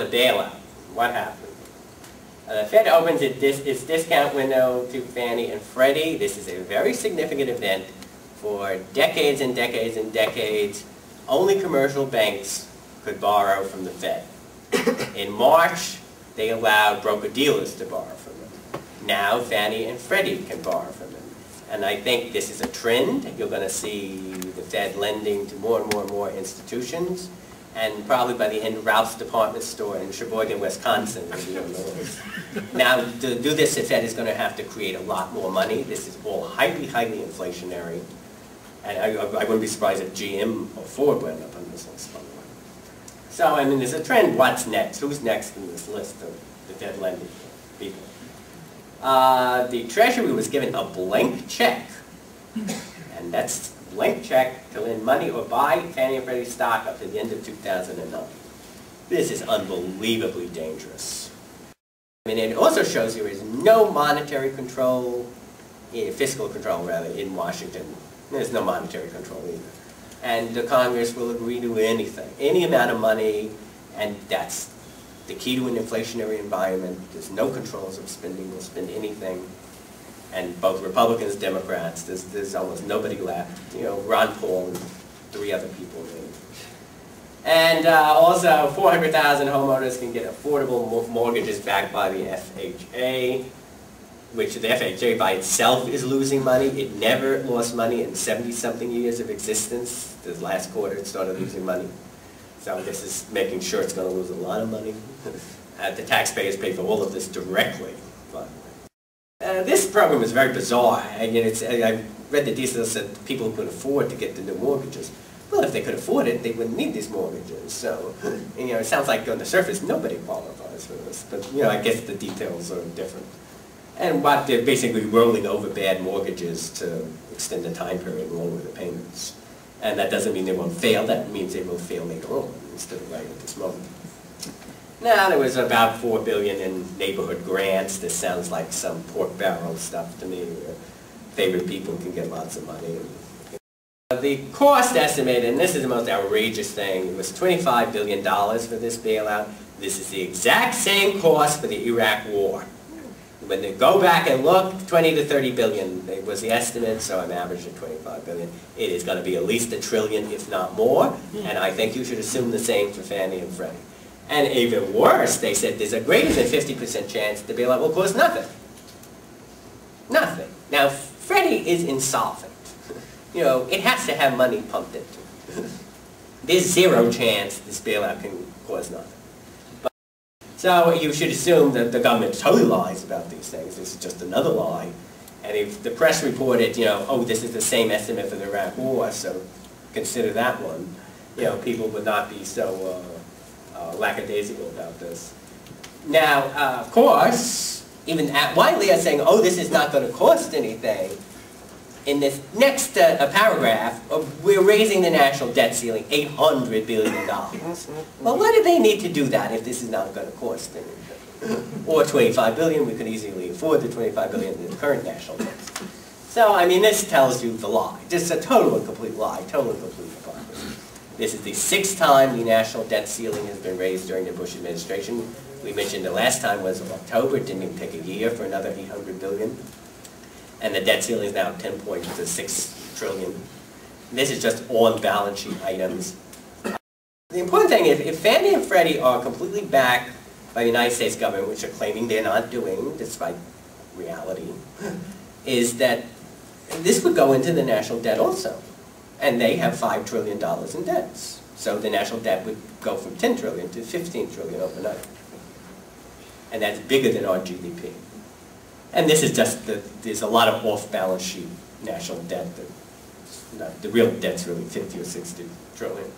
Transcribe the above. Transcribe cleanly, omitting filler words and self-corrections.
The bailout. What happened? The Fed opens its discount window to Fannie and Freddie. This is a very significant event. For decades and decades and decades, only commercial banks could borrow from the Fed. In March, they allowed broker-dealers to borrow from them. Now, Fannie and Freddie can borrow from them. And I think this is a trend. You're going to see the Fed lending to more and more and more institutions. And probably by the end, Ralph's department store in Sheboygan, Wisconsin will be on the list. Now, to do this, the Fed is going to have to create a lot more money. This is all highly, highly inflationary. And I wouldn't be surprised if GM or Ford went up on this list, by the way. So, I mean, there's a trend. What's next? Who's next in this list of the Fed lending people? The Treasury was given a blank check. And that's blank check to lend money or buy Fannie and Freddie stock up to the end of 2009. This is unbelievably dangerous. I mean, it also shows there is no monetary control, fiscal control rather, in Washington. There's no monetary control either. And the Congress will agree to anything, any amount of money, and that's the key to an inflationary environment. There's no controls of spending, we'll spend anything. And both Republicans, Democrats, there's almost nobody left. You know, Ron Paul and 3 other people maybe. And also 400,000 homeowners can get affordable mortgages backed by the FHA, which the FHA by itself is losing money. It never lost money in 70-something years of existence. This last quarter it started losing money. So this is making sure it's going to lose a lot of money. The taxpayers pay for all of this directly, by the way. This program is very bizarre. I read the details that people who could afford to get the new mortgages. Well, if they could afford it, they wouldn't need these mortgages. So, you know, it sounds like on the surface nobody qualifies for this. But, you know, I guess the details are different. And what they're basically rolling over bad mortgages to extend the time period and lower the payments. And that doesn't mean they won't fail. That means they will fail later on instead of right at this moment. Now, there was about $4 billion in neighborhood grants. This sounds like some pork barrel stuff to me, where favorite people can get lots of money. The cost estimate, and this is the most outrageous thing, it was $25 billion for this bailout. This is the exact same cost for the Iraq War. When they go back and look, 20 to 30 billion was the estimate, so I'm averaging 25 billion. It is going to be at least $1 trillion, if not more, and I think you should assume the same for Fannie and Freddie. And even worse, they said there's a greater than 50% chance the bailout will cost nothing. Nothing. Now, Freddie is insolvent. You know, it has to have money pumped into it. There's zero chance this bailout can cause nothing. So you should assume that the government totally lies about these things. This is just another lie. And if the press reported, you know, oh, this is the same estimate for the Iraq War, so consider that one, you know, people would not be so lackadaisical about this. Now, of course, even Wiley is saying, oh, this is not going to cost anything. In this next paragraph, we're raising the national debt ceiling $800 billion. Well, why do they need to do that if this is not going to cost anything? Or $25 billion, we could easily afford the $25 billion in the current national debt. So, I mean, this tells you the lie. This is a total and complete lie, total and complete hypocrisy. This is the 6th time the national debt ceiling has been raised during the Bush administration. We mentioned the last time was in October. It didn't even take a year for another $800 billion. And the debt ceiling is now 10.6 trillion. This is just on balance sheet items. The important thing is, if Fannie and Freddie are completely backed by the United States government, which they're claiming they're not doing, despite reality, is that this would go into the national debt also. And they have $5 trillion in debts. So the national debt would go from 10 trillion to 15 trillion overnight. And that's bigger than our GDP. And this is just that there's a lot of off-balance sheet national debt. The real debt's really 50 or 60 trillion.